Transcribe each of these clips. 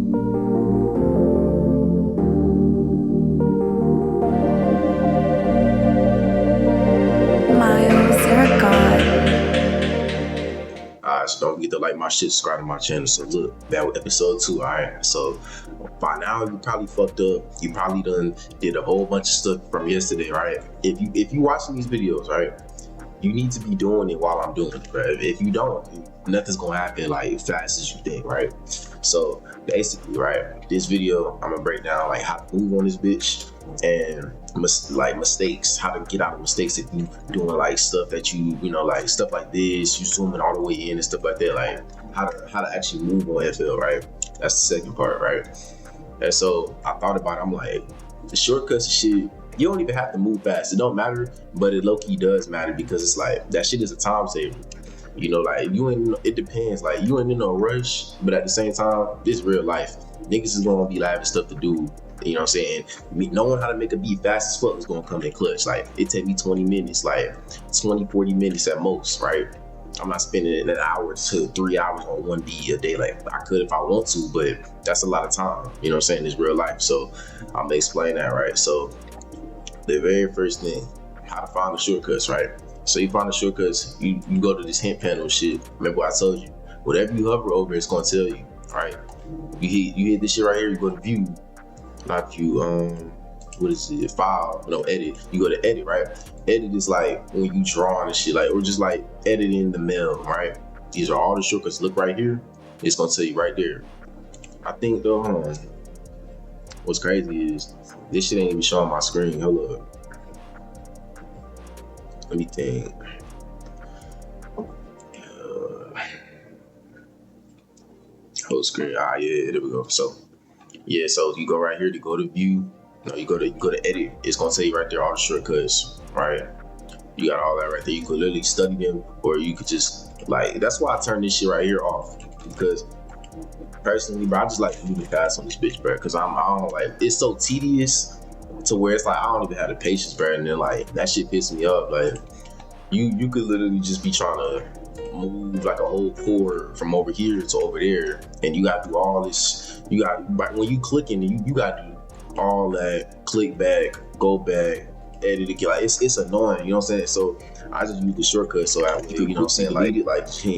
So don't forget to like my shit, subscribe to my channel. So look, that was episode 2. Alright, so by now you probably fucked up. You probably done did a whole bunch of stuff from yesterday, right? If you watching these videos, right, you need to be doing it while I'm doing it, right? If you don't, nothing's gonna happen like as fast as you think, right? So basically, right, this video I'm gonna break down like how to move on this bitch and mistakes, how to get out of mistakes if you doing like stuff that you know, like stuff like this, you zooming all the way in and stuff like that, like how to actually move on FL, right? That's the second part, right? And so I thought about it, I'm like, the shortcuts and shit, you don't even have to move fast. It don't matter, but it low-key does matter because it's like that shit is a time saver. You know, like you ain't, it depends. Like you ain't in no rush, but at the same time, this real life. Niggas is gonna be having stuff to do. You know what I'm saying? Knowing how to make a beat fast as fuck is gonna come in clutch. Like it take me 20 minutes, like 20, 40 minutes at most, right? I'm not spending an hour to 3 hours on one beat a day. Like I could if I want to, but that's a lot of time. You know what I'm saying? It's real life. So I'm gonna explain that, right? So the very first thing, how to find the shortcuts, right? So you find the shortcuts, you go to this hint panel shit. Remember what I told you? Whatever you hover over, it's gonna tell you, right? You hit this shit right here, you go to view, not view, what is it, file, no, edit. You go to edit, right? Edit is like when you drawing and shit, like, or just like editing the mail, right? These are all the shortcuts. Look right here, it's gonna tell you right there. I think though, what's crazy is this shit ain't even showing my screen. Hold up. Let me think. Whole screen. Yeah, there we go. So yeah, so you go right here to go to view. No, you go to edit. It's gonna tell you right there all the shortcuts, right? You got all that right there. You could literally study them, or you could just like. That's why I turned this shit right here off, because personally, bro, I just like moving fast on this bitch, bro. Because I don't like, it's so tedious to where it's like I don't even have the patience, bro. And then like that shit pisses me off. Like you could literally just be trying to move like a whole chord from over here to over there, and you gotta do all this. You got, when you clicking, you gotta do all that, click back, go back, edit again. Like it's annoying, you know what I'm saying? So I just use the shortcut so I, you know what I'm saying, like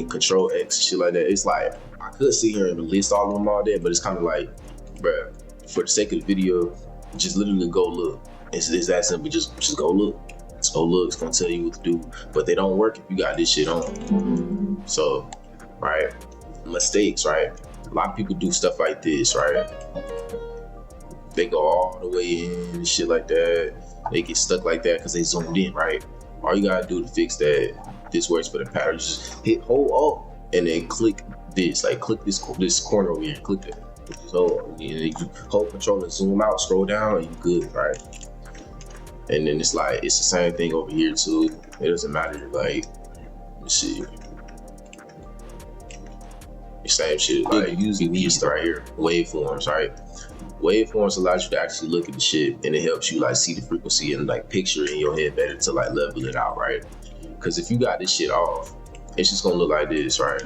Control X, shit like that. It's like I could sit here and list all of them all day, but it's kind of like, bruh, for the sake of the video, just literally go look. It's that simple. Just go look. Just go look. It's gonna tell you what to do. But they don't work if you got this shit on. So, right, mistakes, right? A lot of people do stuff like this, right? They go all the way in and shit like that. They get stuck like that because they zoomed in, right? All you gotta do to fix that, this works for the pattern. Just hit hold up and then click this, like click this corner over here, click it. So you hold control and zoom out, scroll down, and you good, right? And then it's like it's the same thing over here too. It doesn't matter, like, let's see, the same shit. Like using these right here, waveforms, right? Waveforms allows you to actually look at the shit, and it helps you like see the frequency and like picture it in your head better to like level it out, right? Because if you got this shit off, it's just gonna look like this, right?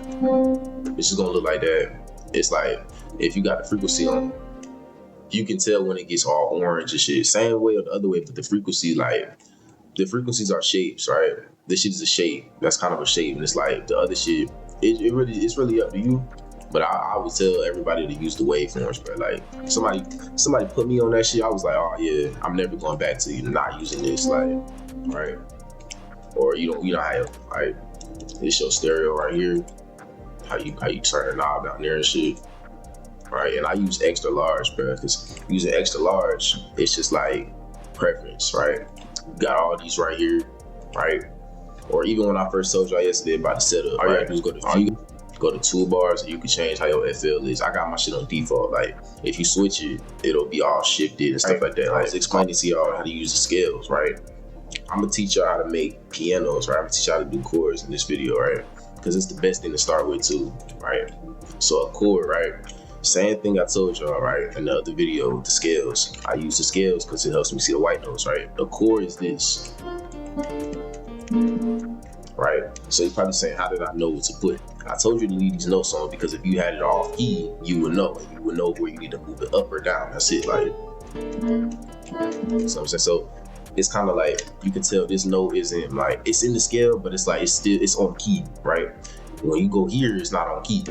It's just gonna look like that. It's like if you got the frequency on, you can tell when it gets all orange and shit. Same way or the other way, but the frequency, like the frequencies are shapes, right? This shit is a shape. That's kind of a shape, and it's like the other shit. It's really up to you. But I would tell everybody to use the waveforms, bro. Like somebody put me on that shit. I was like, oh yeah, I'm never going back to not using this, like, right? Or you know how, right? It's your stereo right here. How you turn the knob down there and shit, right? And I use extra large, bro, because using extra large, it's just like preference, right? You got all these right here, right? Or even when I first told y'all yesterday about the setup, all you gotta do is go to toolbars, and you can change how your FL is. I got my shit on default. Like if you switch it, it'll be all shifted and stuff like that. Like I was explaining to y'all how to use the scales, right? I'm gonna teach y'all how to make pianos, right? I'm gonna teach y'all how to do chords in this video, right? Because it's the best thing to start with too, right? So a chord, right? Same thing I told y'all, right? In the other video with the scales. I use the scales because it helps me see the white notes, right? A chord is this, right? So you're probably saying, how did I know what to put? I told you to leave these notes on because if you had it off key, you would know. And you would know where you need to move it up or down. That's it. Like, so I'm saying, so it's kind of like you can tell this note isn't like it's in the scale, but it's like it's on key, right? When you go here, it's not on key.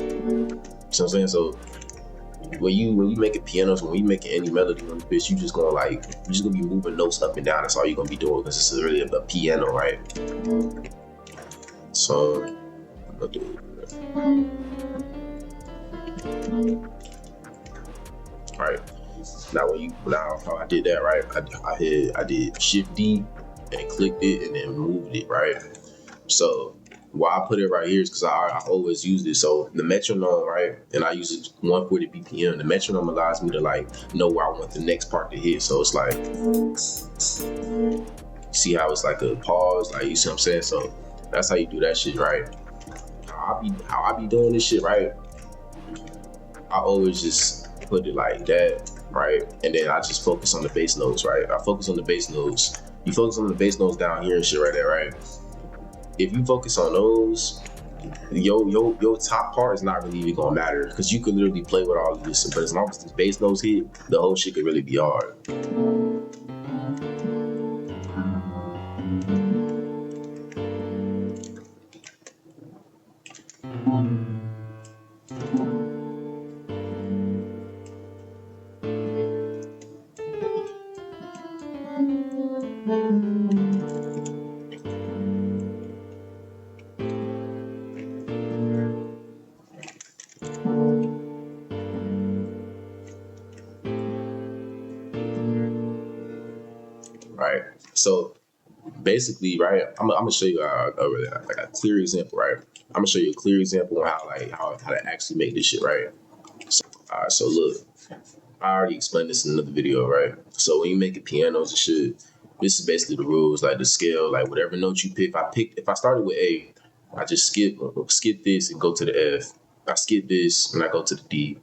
So I'm saying, so when you making pianos, when you making any melody on the bitch, you just gonna be moving notes up and down. That's all you're gonna be doing because it's really a piano, right? So I'm gonna do it. All right. Now how I did that, right? I did Shift D and clicked it and then moved it, right? So why I put it right here is because I always use this. So the metronome, right? And I use it 140 BPM. The metronome allows me to like know where I want the next part to hit. So it's like, see how it's like a pause, like you see what I'm saying? So that's how you do that shit, right? How I be doing this shit, right? I always just put it like that, right? And then I just focus on the bass notes, right? I focus on the bass notes. You focus on the bass notes down here and shit right there, right? If you focus on those, your top part is not really even gonna matter because you could literally play with all of this. But as long as the bass notes hit, the whole shit could really be hard. Right. So basically, right, I'm gonna show you a clear example, right? I'm gonna show you a clear example on how to actually make this shit, right? So, so look, I already explained this in another video, right? So when you make pianos and shit, this is basically the rules, like the scale, like whatever note you pick. If I started with A, I just skip this and go to the F. I skip this and I go to the D.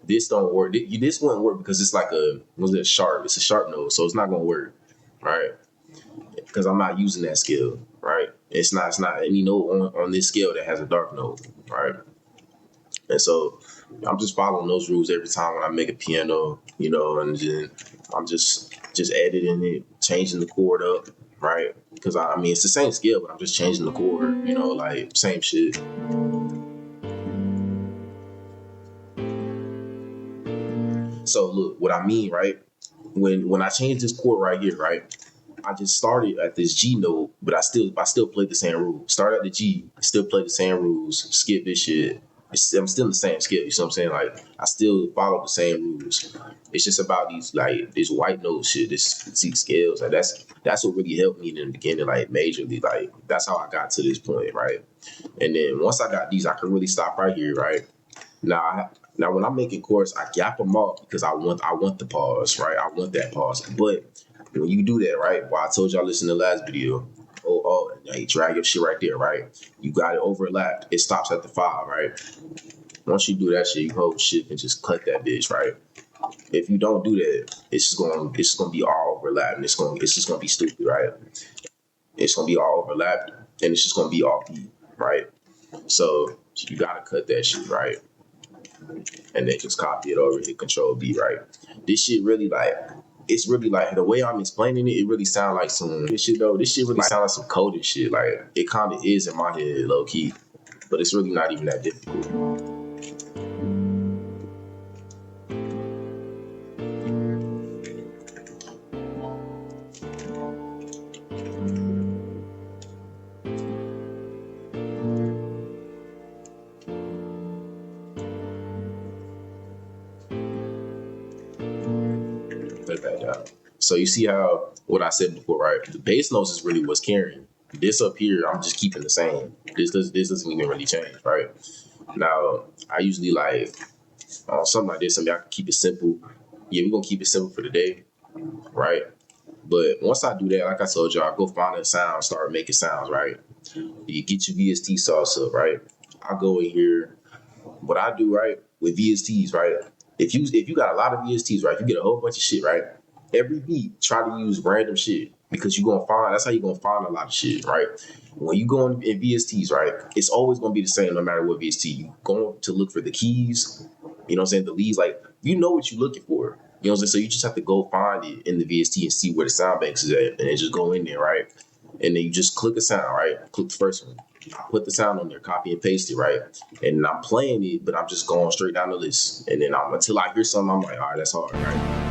This don't work. This wouldn't work because it's like sharp? It's a sharp note, so it's not gonna work, right? Because I'm not using that scale, right? It's not any note on this scale that has a dark note, right? And so I'm just following those rules every time when I make a piano, you know, and then I'm just editing it, changing the chord up, right? Because I mean, it's the same scale, but I'm just changing the chord, you know, like same shit. So look, what I mean, right? When I change this chord right here, right? I just started at this G note, but I still play the same rules. Start at the G, still play the same rules, skip this shit. I'm still in the same scale, you know what I'm saying? Like, I still follow the same rules. It's just about this white note shit, these scales. Like, that's what really helped me in the beginning, like, majorly. Like, that's how I got to this point, right? And then once I got these, I could really stop right here, right? Now, when I'm making chords, I gap them off because I want the pause, right? I want that pause. But when you do that, right? Well, I told y'all this in the last video. Now you drag your shit right there, right? You got it overlapped. It stops at the 5, right? Once you do that shit, you hold shit and just cut that bitch, right? If you don't do that, it's just gonna be all overlapped and it's just gonna be stupid, right? It's gonna be all overlapped and it's just gonna be off beat, right? So you gotta cut that shit, right? And then just copy it over, hit Control B, right? This shit really it's really like the way I'm explaining it, it really sounds like this shit really sounds like some coded shit. Like it kind of is in my head, low key, but it's really not even that difficult. Put it back down. So you see how what I said before, right? The bass notes is really what's carrying. This up here, I'm just keeping the same. This doesn't even really change, right? Now, I usually like something like this. I mean, I can keep it simple. Yeah, we're gonna keep it simple for today, right? But once I do that, like I told y'all, I go find a sound, start making sounds, right? You get your VST sauce up, right? I go in here. What I do, right, with VSTs, right? If you got a lot of VSTs, right, you get a whole bunch of shit, right? Every beat, try to use random shit. because that's how you're gonna find a lot of shit, right? When you go in VSTs, right, it's always gonna be the same no matter what VST. You going to look for the keys, you know what I'm saying, the leads, like you know what you're looking for. You know what I'm saying? So you just have to go find it in the VST and see where the sound banks is at, and then just go in there, right? And then you just click a sound, right? Click the first one. Put the sound on there, copy and paste it, right? And I'm playing it, but I'm just going straight down the list. And then until I hear something, I'm like, all right, that's hard, right?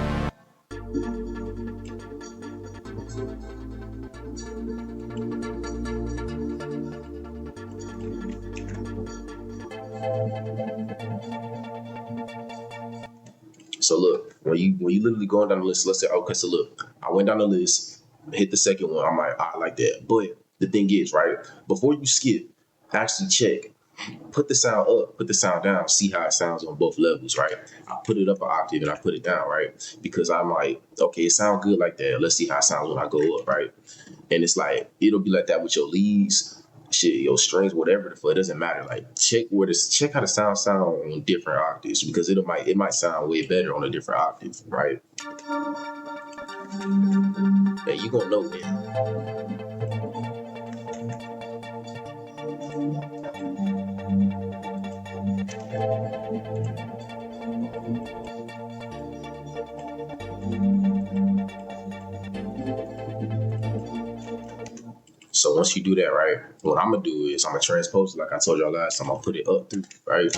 So look, when you literally going down the list, let's say, okay, so look, I went down the list, hit the second one, I'm like, I like that. But the thing is, right, before you skip, actually check. Put the sound up, put the sound down, see how it sounds on both levels, right? I put it up an octave and I put it down, right? Because I'm like, okay, it sounds good like that. Let's see how it sounds when I go up, right? And it's like, it'll be like that with your leads, shit, your strings, whatever the fuck, it doesn't matter. Like check how the sound on different octaves, because it might sound way better on a different octave, right? And you gonna know then. So once you do that, right, what I'm gonna do is I'm gonna transpose it like I told y'all last time. I'll put it up through, right?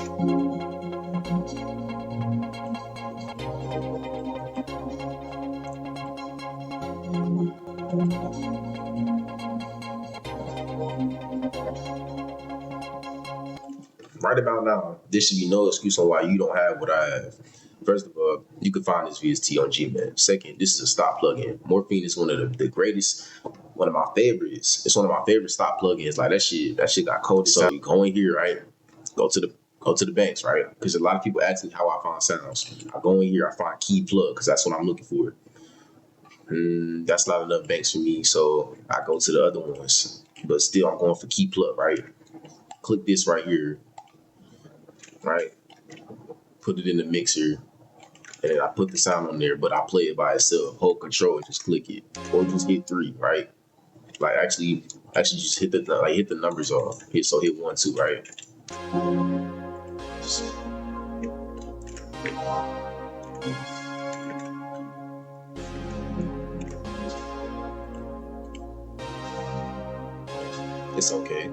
Right about now, there should be no excuse on why you don't have what I have. First of all, you can find this VST on Gman. Second, this is a stop plugin. Morphine is one of the greatest, one of my favorites. It's one of my favorite stop plugins. Like that shit got coded. So you go in here, right? Go to the banks, right? Because a lot of people ask me how I find sounds. I go in here, I find key plug because that's what I'm looking for. That's not enough banks for me, so I go to the other ones. But still, I'm going for key plug, right? Click this right here, right? Put it in the mixer. And then I put the sound on there, but I play it by itself. Hold control and just click it, or just hit 3, right? Like actually just hit the numbers off. Hit 1, 2, right? It's okay.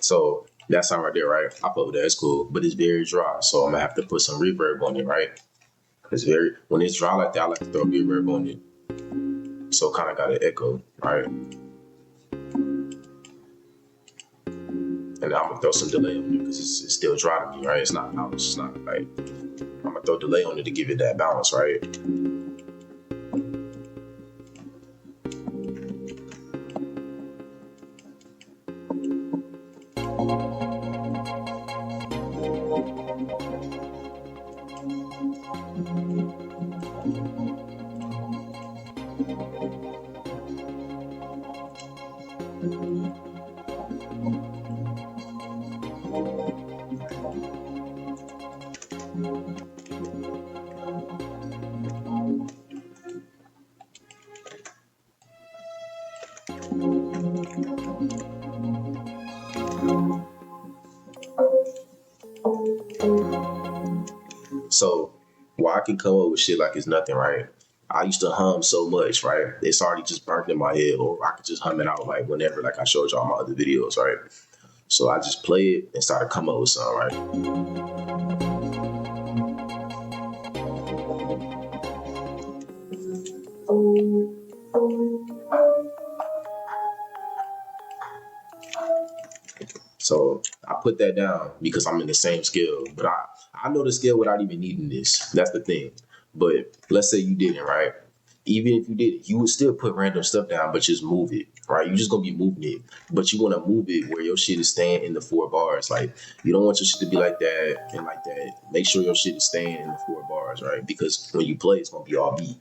So that sound right there, right? I fuck with that. It's cool, but it's very dry, so I'm gonna have to put some reverb on it, right? When it's dry like that, I like to throw reverb on it, so kind of got an echo, right? And I'm gonna throw some delay on it because it's still dry to me, right? It's not like I'm gonna throw delay on it to give it that balance, right? So why I can come up with shit like it's nothing, right? I used to hum so much, right? It's already just burnt in my head, or I could just hum it out like whenever, like I showed y'all my other videos, right? So I just play it and started coming up with something, right? So I put that down because I'm in the same scale, but I know the scale without even needing this. That's the thing. But let's say you didn't, right? Even if you did, you would still put random stuff down, but just move it. right? You're just gonna be moving it, but you want to move it where your shit is staying in the 4 bars. Like, you don't want your shit to be like that and like that. Make sure your shit is staying in the 4 bars, right? Because when you play, it's gonna be all beat.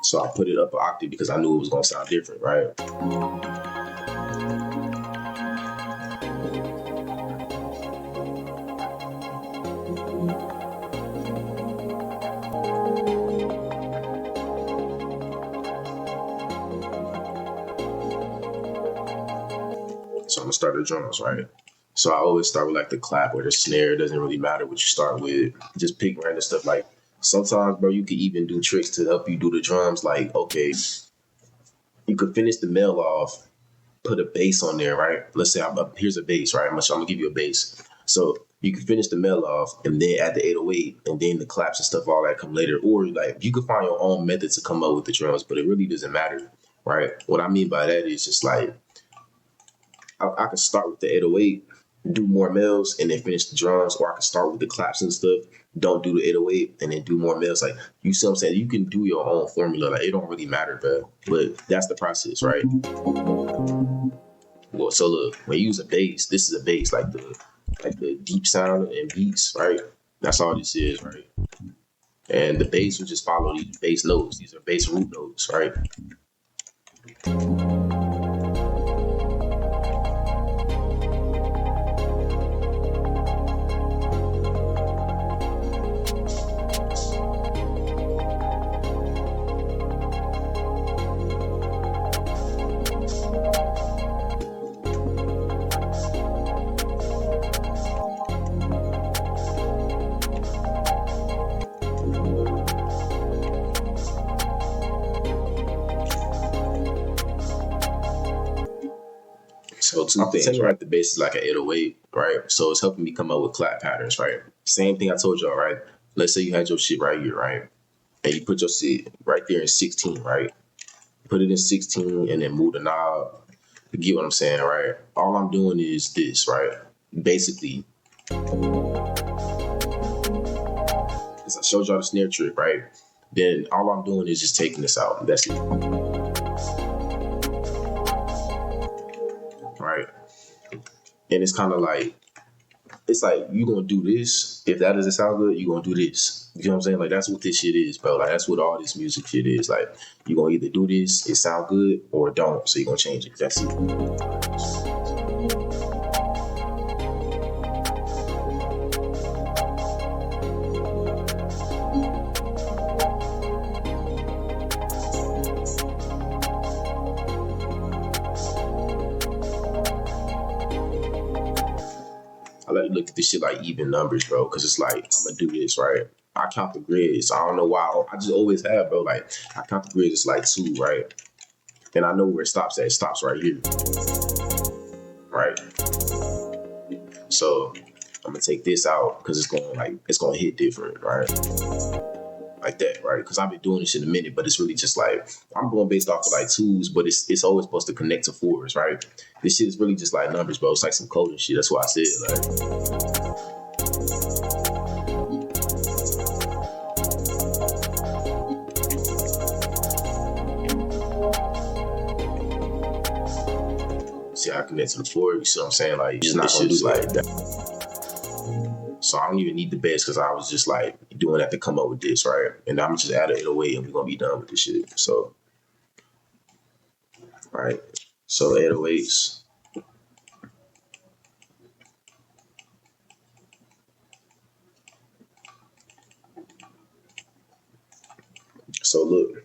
So I put it up an octave because I knew it was gonna sound different, right? So I'm gonna start the drums, right? So I always start with like the clap or the snare. It doesn't really matter what you start with. Just pick random stuff. Like sometimes, bro, you can even do tricks to help you do the drums. Like, okay, you could finish the mel off, put a bass on there, right? Let's say here's a bass, right? I'm gonna give you a bass. So you can finish the mel off and then add the 808 and then the claps and stuff, all that come later. Or like you can find your own method to come up with the drums, but it really doesn't matter, right? What I mean by that is just like, I can start with the 808, do more mels, and then finish the drums, or I can start with the claps and stuff, don't do the 808, and then do more mels. Like, you see what I'm saying? You can do your own formula. Like, it don't really matter, bro. But that's the process, right? Well, so look, when you use a bass, this is a bass, like the deep sound and beats, right? That's all this is, right? And the bass will just follow these bass notes. These are bass root notes, right? So two things, right? The bass is like an 808, right? So it's helping me come up with clap patterns, right? Same thing I told y'all, right? Let's say you had your shit right here, right? And you put your shit right there in 16, right? Put it in 16 and then move the knob. You get what I'm saying, right? All I'm doing is this, right? Basically, as I showed y'all the snare trick, right? Then all I'm doing is just taking this out. That's it. Right? And it's kind of like, it's like, you gonna do this. If that doesn't sound good, you gonna do this. You know what I'm saying? Like, that's what this shit is, bro. Like, that's what all this music shit is. Like, you gonna either do this, it sound good, or don't. So you gonna change it. That's it. I like to look at this shit like even numbers, bro, because it's like, I'm gonna do this, right? I count the grids. I don't know why. I just always have, bro. Like, I count the grids, it's like 2, right? And I know where it stops at. It stops right here, right? So I'm gonna take this out because it's gonna hit different, right? Like that, right? Because I've been doing this shit a minute, but it's really just like, I'm going based off of like 2s, but it's always supposed to connect to 4s, right? This shit is really just like numbers, bro. It's like some coding shit. That's why I said, like. See, I connect to the 4. You see what I'm saying? Like, just not gonna do like that. So I don't even need the bass because I was just like doing that to come up with this, right? And I'm just add an 808 and we're gonna be done with this shit. So, right. So 808s. So look,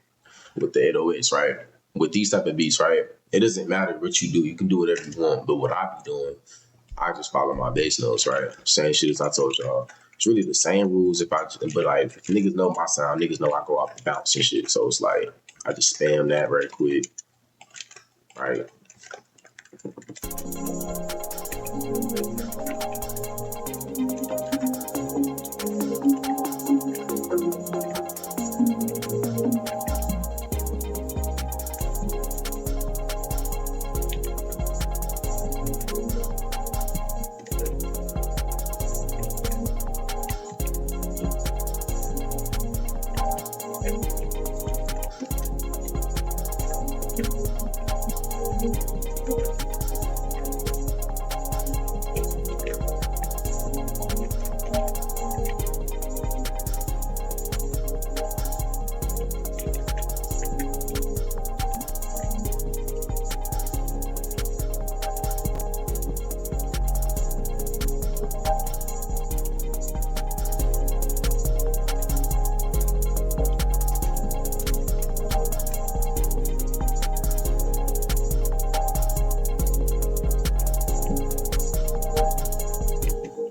with the 808s, right? With these type of beats, right? It doesn't matter what you do. You can do whatever you want. But what I be doing, I just follow my bass notes, right? Same shit as I told y'all. It's really the same rules but like, if niggas know my sound, niggas know I go off the bounce and shit. So it's like, I just spam that right quick, right?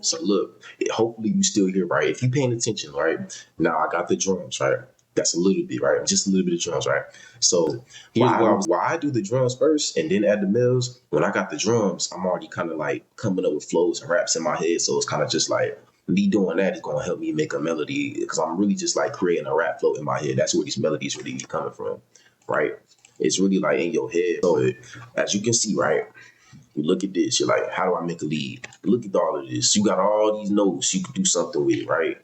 So look, hopefully you still here, right? If you paying attention, right? Now I got the drums, right? That's a little bit, right? Just a little bit of drums, right? So here's why I do the drums first and then add the melodies. When I got the drums, I'm already kind of like coming up with flows and raps in my head. So it's kind of just like me doing that is going to help me make a melody because I'm really just like creating a rap flow in my head. That's where these melodies really be coming from, right? It's really like in your head. So as you can see, right? You look at this, you're like, how do I make a lead? Look at all of this. You got all these notes you can do something with, right?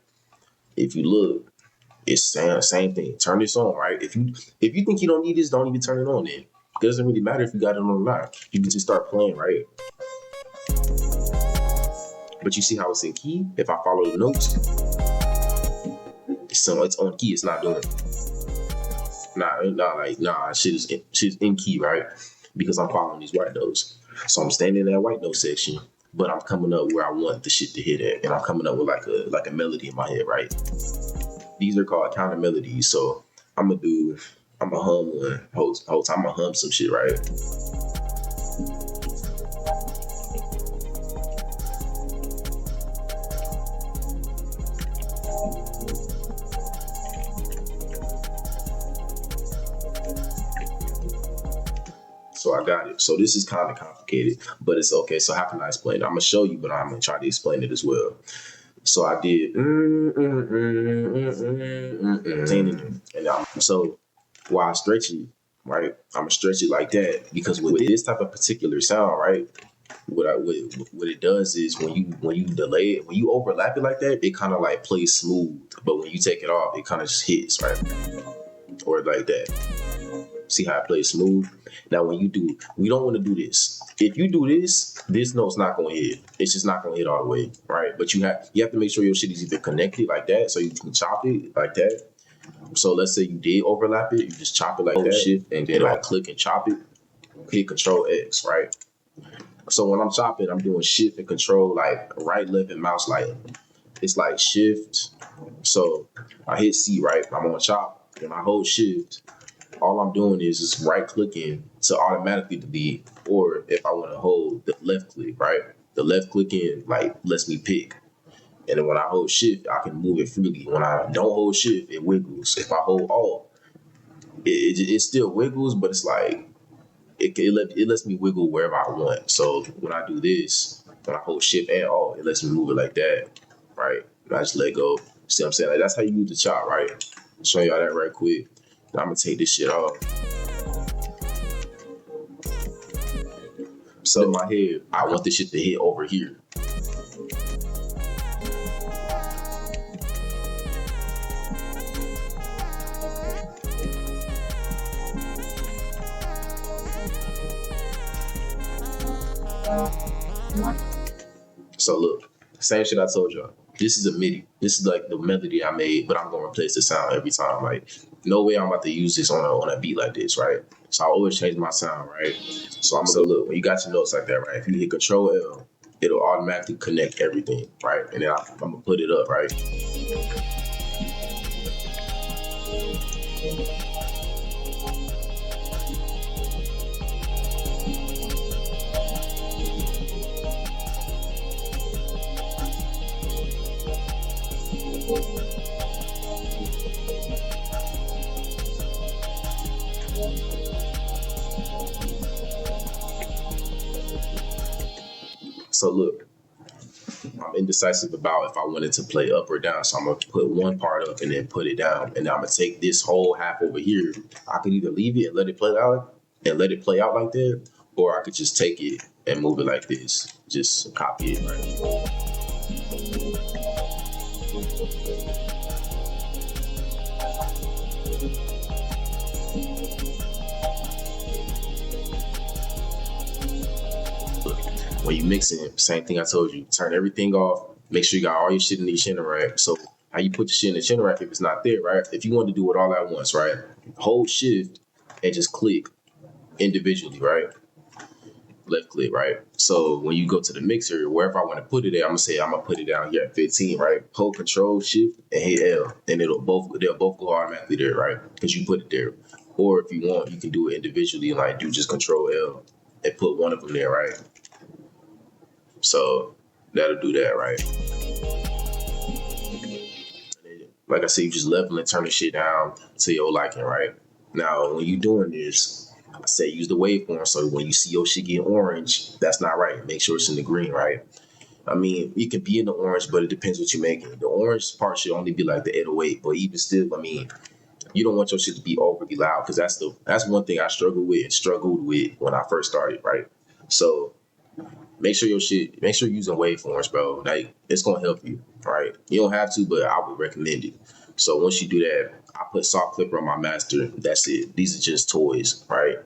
If you look, it's the same thing. Turn this on, right? If you think you don't need this, don't even turn it on then. It doesn't really matter if you got it on or not. You can just start playing, right? But you see how it's in key? If I follow the notes, it's on key, it's not doing it. Shit's in key, right? Because I'm following these white notes. So I'm standing in that white note section, but I'm coming up where I want the shit to hit at, and I'm coming up with like a melody in my head, right? These are called counter-melodies. So I'm gonna hum one whole time. I'm gonna hum some shit, right? So I got it. So this is kind of complicated, but it's okay. So how can I explain it? I'm gonna show you, but I'm gonna try to explain it as well. So I did, so while I stretch it, right? I'm gonna stretch it like that because with this type of particular sound, right? What it does is when you delay it, when you overlap it like that, it kind of like plays smooth. But when you take it off, it kind of just hits, right? Or like that. See how it plays smooth? Now when you do, we don't want to do this. If you do this note's not gonna hit. It's just not gonna hit all the way, right? But you have to make sure your shit is either connected like that, so you can chop it like that. So let's say you did overlap it, you just chop it like that, shit, and then like click and chop it. Hit Control X, right? So when I'm chopping, I'm doing shift and control, like right, left, and mouse, like it's like shift. So I hit C, right? I'm on chop, and I hold shift. All I'm doing is just right clicking to automatically delete, or if I want to hold the left click, right? The left clicking like lets me pick. And then when I hold shift, I can move it freely. When I don't hold shift, it wiggles. If I hold alt, it still wiggles, but it's like, it lets me wiggle wherever I want. So when I do this, when I hold shift and alt, it lets me move it like that, right? And I just let go. See what I'm saying? Like that's how you use the chop, right? I'll show y'all that right quick. I'm gonna take this shit off. So in my head, I want this shit to hit over here. So look, same shit I told y'all. This is a MIDI. This is like the melody I made, but I'm gonna replace the sound every time. Like, no way I'm about to use this on a beat like this, right? So I always change my sound, right? So I'm gonna look, when you got your notes like that, right? If you hit Control L, it'll automatically connect everything, right? And then I'm gonna put it up, right? So look, I'm indecisive about if I wanted to play up or down. So I'm gonna put one part up and then put it down. And then I'm gonna take this whole half over here. I could either leave it and let it play out like that, or I could just take it and move it like this. Just copy it, right? When you mixing, same thing I told you. Turn everything off. Make sure you got all your shit in the chin rack. So how you put the shit in the chin rack if it's not there, right? If you want to do it all at once, right? Hold shift and just click individually, right? Left click, right? So when you go to the mixer, wherever I want to put it at, I'm gonna put it down here at 15, right? Hold Control Shift and hit L, and they'll both go automatically there, right? Because you put it there. Or if you want, you can do it individually and like do just Control L and put one of them there, right? So That'll do that, right? Like I said, you just level and turn the shit down to your liking, right? Now, when you doing this, I say use the waveform. So when you see your shit get orange, that's not right. Make sure it's in the green, right? I mean, it could be in the orange, but it depends what you're making. The orange part should only be like the 808, but even still, I mean, you don't want your shit to be overly loud because that's one thing I struggled with when I first started, right? So make sure you're using waveforms, bro. Like, it's gonna help you, right? You don't have to, but I would recommend it. So once you do that, I put soft clipper on my master. That's it. These are just toys, right?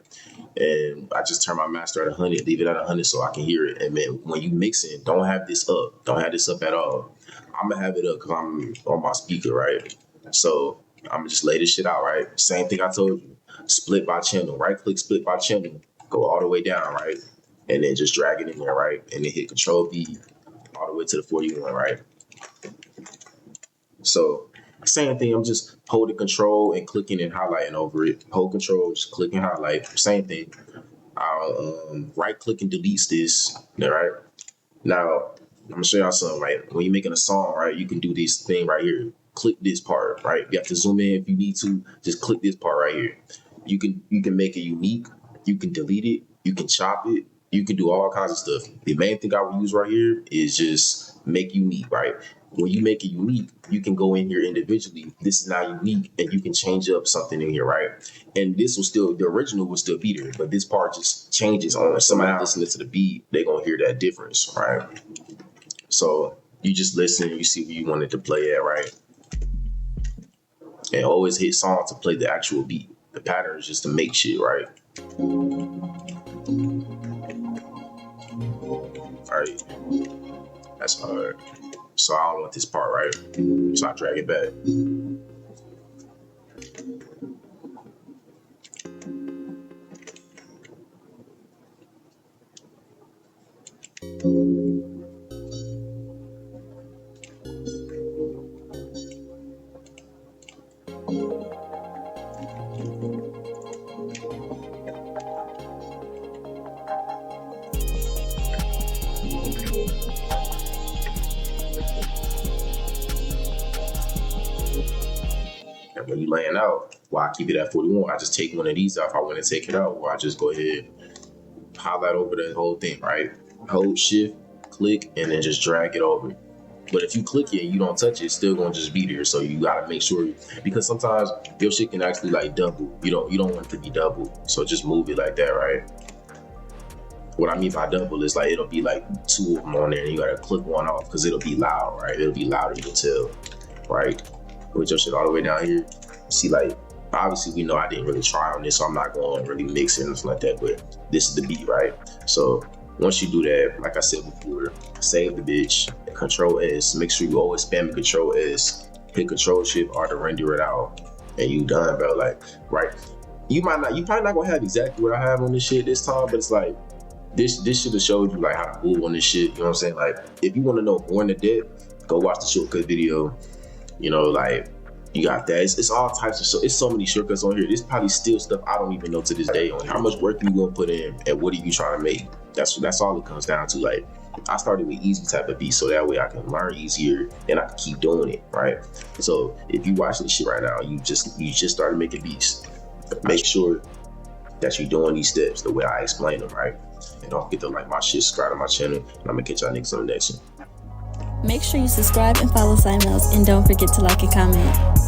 And I just turn my master at 100, leave it at 100 so I can hear it. And then when you mix it, don't have this up. Don't have this up at all. I'm gonna have it up because I'm on my speaker, right? So I'm gonna just lay this shit out, right? Same thing I told you. Split by channel. Right click, split by channel. Go all the way down, right? And then just drag it in there, right? And then hit Control V all the way to the 41, right? So same thing, I'm just holding Control and clicking and highlighting over it. Hold Control, just click and highlight. Same thing. I'll right click and delete this, all right? Now, I'm gonna show y'all something, right? When you're making a song, right, you can do this thing right here. Click this part, right? You have to zoom in if you need to. Just click this part right here. You can make it unique. You can delete it. You can chop it. You can do all kinds of stuff. The main thing I would use right here is just make unique, right? When you make it unique, you can go in here individually. This is now unique, and you can change up something in here, right? And this will still, the original will still be there, but this part just changes on somebody listening to the beat. They're gonna hear that difference, right? So you just listen, you see where you want it to play at, right? And always hit song to play the actual beat. The pattern is just to make shit, right? Alright, that's hard. So I don't want this part, right? So I drag it back. And when you laying out, while I keep it at 41, I just take one of these off. I want to take it out, or I just go ahead, highlight over the whole thing, right? Hold shift, click, and then just drag it over. But if you click it and you don't touch it, it's still gonna just be there. So you gotta make sure, because sometimes your shit can actually like double. You don't want it to be double. So just move it like that, right? What I mean by double is like it'll be like two of them on there, and you gotta click one off because it'll be loud, right? It'll be louder, you can tell, right? With your shit all the way down here, see, like, obviously we know I didn't really try on this, so I'm not going to really mix it and something like that, but this is the beat, right? So once you do that, like I said before, save the bitch, Control S, make sure you always spam Control S, hit Control Shift R to render it out, and you done, bro. Like, right? You probably not gonna have exactly what I have on this shit this time, but it's like, this should have showed you like how to move on this shit, you know what I'm saying? Like, if you want to know more in the depth, go watch the shortcut video. You know, like, you got that. It's all types of, it's so many shortcuts on here. There's probably still stuff I don't even know to this day on here. How much work you gonna put in, and what are you trying to make? That's all it comes down to. Like, I started with easy type of beats, so that way I can learn easier and I can keep doing it, right? So if you watching this shit right now, you just started making beats. Make sure that you're doing these steps the way I explain them, right? And don't forget to like my shit, subscribe to my channel, and I'm gonna catch y'all niggas on the next one. Make sure you subscribe and follow Simels, and don't forget to like and comment.